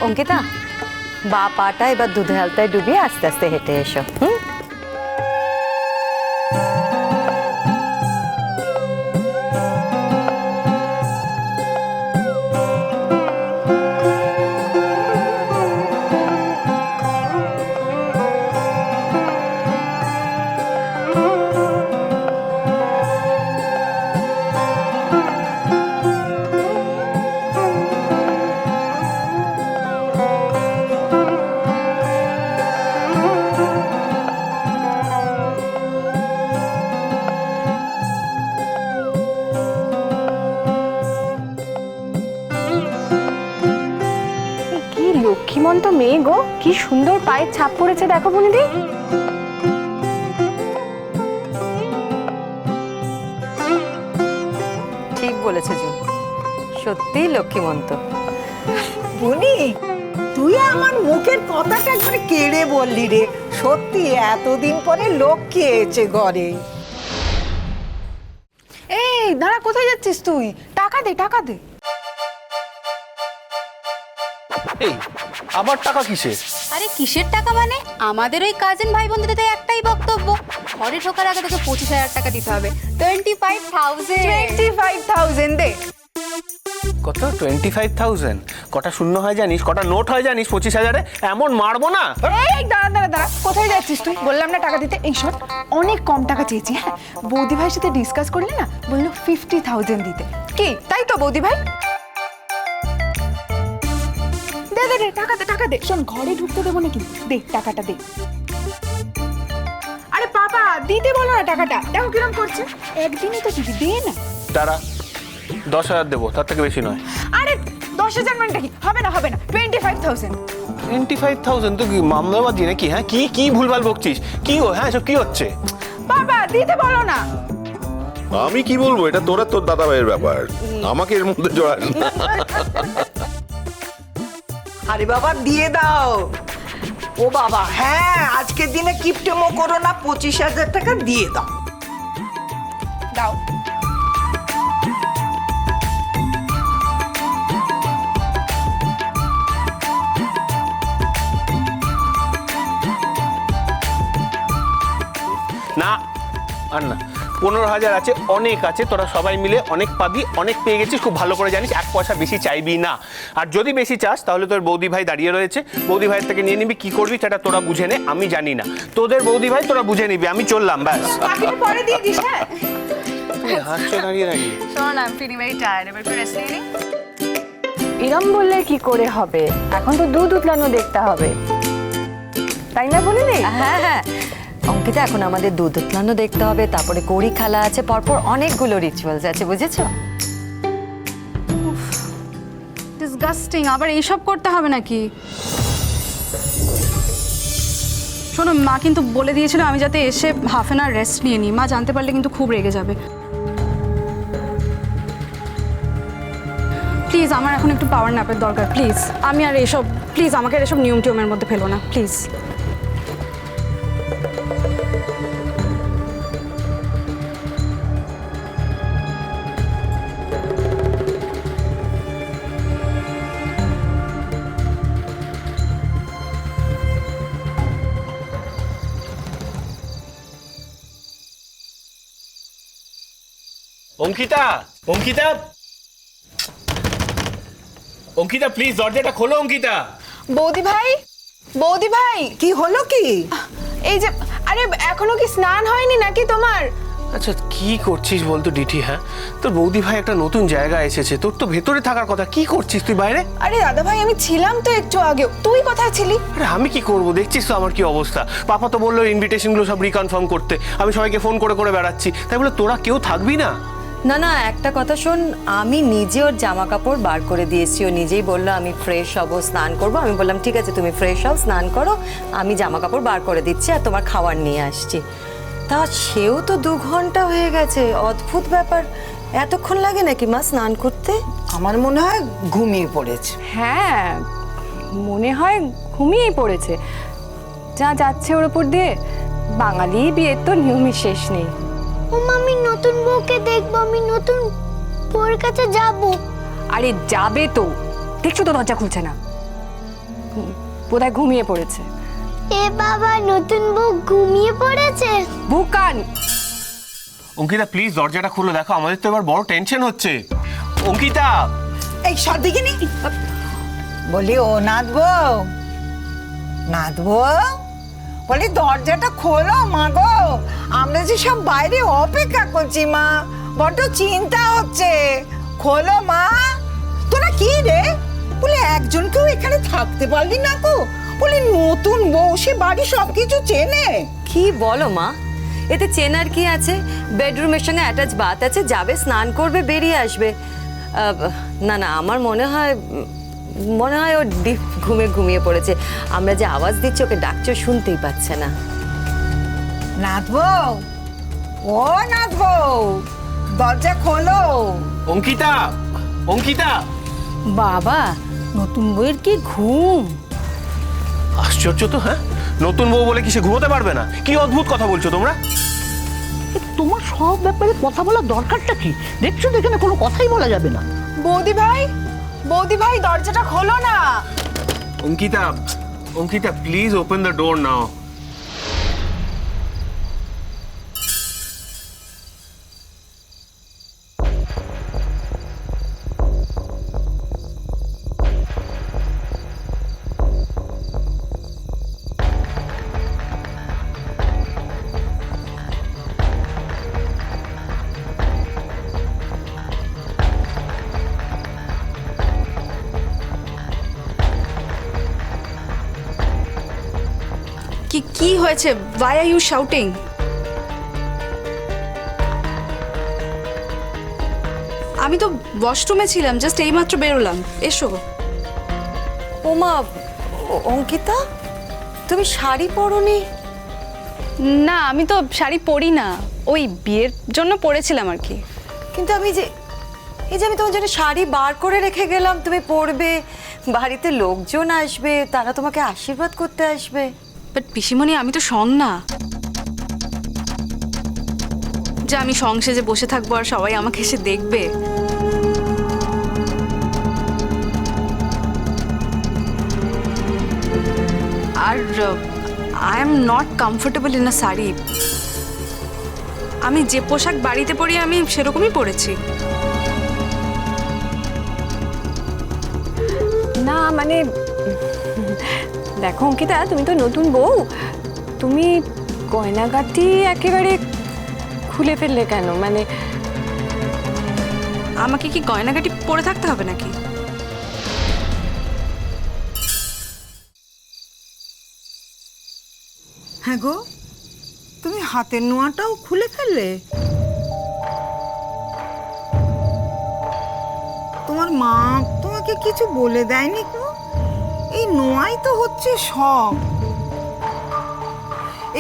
অঙ্কিতা, বা পাটা এবার দুধে আলতায় ডুবিয়ে আস্তে আস্তে হেঁটে এসো। হুম। কি লক্ষ্মীমন্ত মেয়ে গো, কি সুন্দর পায়ের ছাপ পড়েছে দেখো বনিদি। ঠিক বলেছে জুন, সত্যিই লক্ষ্মীমন্ত। বনি, তুই আমার মুখের কথাটা একবারে কেড়ে বললি রে। সত্যি এতদিন পরে লক্ষ্মী এসেছে ঘরে। এই দাঁড়া, কোথায় যাচ্ছিস তুই? টাকা দে, টাকা দে। এই আবার টাকা কিসের? আরে কিসের টাকা মানে? আমাদের ওই কাজিন ভাই বোনদের একটাই বক্তব্য, ঘরে ঢোকার আগে তোকে 25,000 টাকা দিতে হবে। 25,000। 25,000 দে। কত? 25,000? কটা শূন্য হয় জানিস? কটা নোট হয় জানিস 25,000-এ? এমন মারবো না। এই দাঁড়া দাঁড়া দাঁড়া, কোথায় যাচ্ছিস তুই? বললাম না টাকা দিতে। এই শোন, অনেক কম টাকা চেয়েছি। হ্যাঁ, বৌদি ভাইয়ের সাথে ডিসকাস করলে না, বললো 50,000 দিতে। কি তাই তো বৌদি ভাই? দে দে দে, টাকা দে, টাকা দে। শোন, ঘরে ঢুকতে দেবো না কিন্তু, দে টাকাটা দে। আরে পাপা, দিতে বলো না টাকাটা, দেখো কিরম করছে। একদিনই তো দিবি, দে না। দাঁড়া, 10,000 দেবো, তার থেকে বেশি নয়। আরে 10,000 মানটা কি? হবে না হবে না, 25,000। 25,000 তো কি মামলাবাজি নাকি? হ্যাঁ, কি কি ভুলভাল বকছিস? কি হ্যাঁ, এসব কি হচ্ছে? বাবা দিতে বলো না। আমি কি বলবো, এটা তোর দাদা ভাইয়ের ব্যাপার, আমাকে এর মধ্যে জড়াস না। আরে বাবা দিয়ে দাও। ও বাবা, হ্যাঁ আজকের দিনে কিপটেমো করো না, 25,000 টাকা দিয়ে দাও। দাও। না আর না, 15,000 আছে, অনেক আছে, তোরা সবাই মিলে অনেক পাবি, অনেক পেয়ে গেছিস, খুব ভালো করে জানিস। 1 পয়সা বেশি চাইবি না। আর যদি বেশি চাস তাহলে তোর বৌদি ভাই দাঁড়িয়ে রয়েছে, বৌদি ভাইয়ের থেকে নিয়ে নিবি। কি করবি সেটা তোরা বুঝে নে, আমি জানি না। তোদের বৌদি ভাই তোরা বুঝে নিবি, আমি চললাম, ব্যাস। বাকিটা পরে দিয়ে দিস। হ্যাঁ, হাসছো দাঁড়িয়ে দাঁড়িয়ে। শোন, I am feeling very tired, এবার একটু রেস্ট নিয়ে নি। এরম বললে কি করে হবে? এখন তো দুধ উতলানো দেখতে হবে, তাই না বলিনি? হ্যাঁ হ্যাঁ অঙ্কিতা, এখন আমাদের দুধ উতলানো দেখতে হবে, তারপরে কড়ি খালা আছে, পরপর অনেকগুলো রিচুয়ালস আছে, বুঝেছো? ডিসগাস্টিং, আবার এইসব করতে হবে নাকি? শোনো, মা কিন্তু বলে দিয়েছিল আমি যাতে এসে হাফ অ্যান আওয়ার রেস্ট নিয়ে নিই। মা জানতে পারলে কিন্তু খুব রেগে যাবে। প্লিজ, আমার এখন একটু পাওয়ার ন্যাপের দরকার, প্লিজ। আমি আর এসব, প্লিজ আমাকে আর এসব নিয়ম টিয়মের মধ্যে ফেলো না, প্লিজ। অঙ্কিতা, অঙ্কিতা, অঙ্কিতা প্লিজ দরজাটা খোলো। অঙ্কিতা, বৌদি ভাই, বৌদি ভাই, কি হলো কি? এই যে, আরে এখনো কি স্নান হয়নি নাকি তোমার? আচ্ছা কি করছিস বলতো ডিঠি? হ্যাঁ, তোর বৌদি ভাই একটা নতুন জায়গায় এসেছে, তোর তো ভেতরে থাকার কথা, কি করছিস তুই বাইরে? আরে দাদা ভাই, আমি ছিলাম তো একটু আগেও, তুই কোথায় ছিলি? আরে আমি কি করব, দেখছিস তো আমার কি অবস্থা। পাপা তো বললো ইনভিটেশনগুলো সব রিকনফার্ম করতে, আমি সবাইকে ফোন করে করে বেড়াচ্ছি, তাই বলে তোরা কেউ থাকবি না? না না, একটা কথা শোন, আমি নিজে ওর জামা কাপড় বার করে দিয়েছি। ও নিজেই বললো আমি ফ্রেশ হবো, স্নান করবো। আমি বললাম ঠিক আছে, তুমি ফ্রেশ হও, স্নান করো, আমি জামা কাপড় বার করে দিচ্ছি আর তোমার খাবার নিয়ে আসছি। তা সেও তো 2 ঘন্টা হয়ে গেছে, অদ্ভুত ব্যাপার। এতক্ষণ লাগে নাকি মা স্নান করতে? আমার মনে হয় ঘুমিয়ে পড়েছে। হ্যাঁ, মনে হয় ঘুমিয়েই পড়েছে। যা যাচ্ছে ওর উপর দিয়ে, বাঙালি বিয়ের তো নিয়মের শেষ নেই। আমি নতুন বউকে দেখবো, আমি নতুন বউয়ের কাছে যাব। আরে যাবে তো, দেখছো তো দরজা খুলছে না। বোধহয় ঘুমিয়ে পড়েছে। এ বাবা, নতুন বউ ঘুমিয়ে পড়েছে? বুকান, অঙ্কিতা প্লিজ দরজাটা খুলে দেখো, আমাদের তো এবার বড় টেনশন হচ্ছে। অঙ্কিতা, এই সব দিকে নি বলি, ও নাচবো নাচবো বলি, দরজাটা খোলো মা গো, আমরা যে সব বাইরে অপেক্ষা করছি মা, বড্ড চিন্তা হচ্ছে, খোলো মা। তোরা কি রে বলে একজনকেও এখানে থাকতে পারলি না গো? বলি নতুন বউ, সে বাড়ি সবকিছু চেনে। কি বলো মা, এতে চেনার কি আছে? বেডরুমের সঙ্গে অ্যাটাচ বাথ আছে, যাবে স্নান করবে বেরিয়ে আসবে। না না, আমার মনে হয় ও ডিপ ঘুমিয়ে পড়েছে। আমরা যে আওয়াজ দিচ্ছি ওকে ডাকছো, শুনতেই পাচ্ছে না। নাচবো ও নাচবো, দরজা খোলো। অঙ্কিতা, অঙ্কিতা। বাবা নতুন বউয়ের কি ঘুম! আশ্চর্য তো, হ্যাঁ? নতুন বউ বলে কি সে ঘুমোতে পারবে না? কি অদ্ভুত কথা বলছো তোমরা। তোমার সব ব্যাপারে কথা বলার দরকারটা কি? দেখছো তো এখানে কোনো কথাই বলা যাবে না। বৌদি ভাই দরজাটা খোলো না। Ankita, Ankita please open the door now. কি হয়েছে? Why are you shouting? আমি তো ওয়াশরুমে ছিলাম, জাস্ট এইমাত্র বেরোলাম। এসো। ওমা, অঙ্কিতা তুমি শাড়ি পরোনি? না, আমি তো শাড়ি পরি না, ওই বিয়ের জন্য পরেছিলাম আর কি। কিন্তু আমি তোমার জন্য শাড়ি বার করে রেখে গেলাম, তুমি পরবে, বাড়িতে লোকজন আসবে, তারা তোমাকে আশীর্বাদ করতে আসবে। বাট পিসিমণি, আমি তো সং না যে আমি সং সেজে বসে থাকবো আর সবাই আমাকে এসে দেখবে। আর I am not comfortable in a sari. আমি যে পোশাক বাড়িতে পরি আমি সেরকমই পরেছি। না মানে দেখো অঙ্কিতা, তুমি তো নতুন বউ, তুমি গয়নাগাটি একেবারে খুলে ফেললে কেন? মানে আমাকে কি গয়নাগাটি পরে থাকতে হবে নাকি? হ্যাঁ গো, তুমি হাতের নোয়াটাও খুলে ফেললে? তোমার মা তোমাকে কিছু বলে দেয়নি গো? এই নোয়াই তো হচ্ছে সব।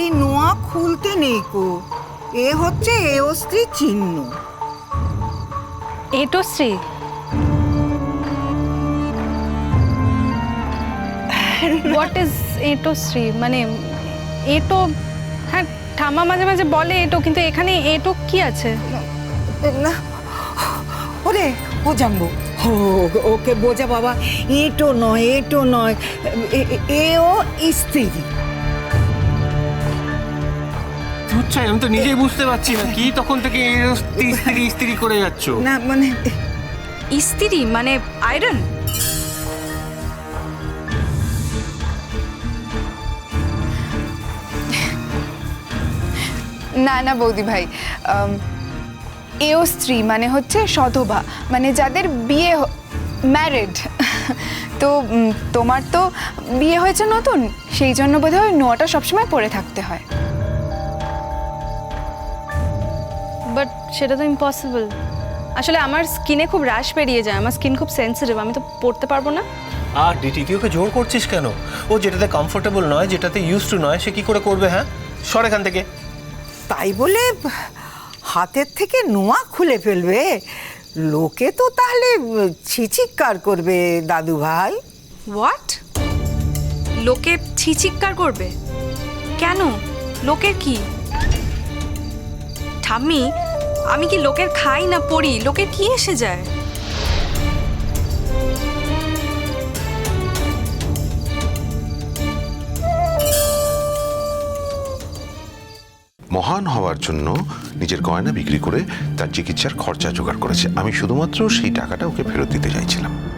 এই নোয়া খুলতে নেই গো, এ হচ্ছে এয়স্ত্রী চিহ্ন। এটোশ্রী? হোয়াট ইজ এটোশ্রী? মানে এটো, হ্যাঁ ঠাম্মা মাঝে মাঝে বলে এটো, কিন্তু এখানে এটো কি আছে? না ওরে, ও জানবো, ওকে বোঝা বাবা, এটো নয়, এটো নয়, এও স্ত্রী। আচ্ছা, আমি তো নিজেই বুঝতে পারছি না কি তখন থেকে স্ত্রী স্ত্রী করে যাচ্ছ। না মানে ইস্ত্রি মানে আয়রন? না না বৌদি ভাই, এও স্ত্রী মানে হচ্ছে সধবা, মানে যাদের বিয়ে ম্যারিড। তো তোমার তো বিয়ে হয়েছে নতুন, সেই জন্য বোধহয় নোয়াটা সবসময় পরে থাকতে হয়। বাট সেটা তো ইম্পসিবল। আসলে আমার স্কিনে খুব র্যাশ বেরিয়ে যায়, আমার স্কিন খুব সেন্সিটিভ, আমি তো পরতে পারবো না। আর দ্বিতীয়কে জোর করছিস কেন? ও যেটাতে কমফোর্টেবল নয়, যেটাতে ইউজ টু নয়, সে কি করে করবে? হ্যাঁ, সর এখান থেকে। তাই বলে হাতের থেকে নোয়া খুলে ফেলবে? লোকে তো তাহলে ছিচিৎকার করবে দাদু ভাই। হোয়াট? লোকে ছিচিৎকার করবে কেন? লোকের কি? ঠাম্মি, আমি কি লোকের খাই না পড়ি? লোকের কি এসে যায়? মহান হওয়ার জন্য নিজের গয়না বিক্রি করে তার চিকিৎসার খরচা জোগাড় করেছে। আমি শুধুমাত্র সেই টাকাটা ওকে ফেরত দিতে চাইছিলাম।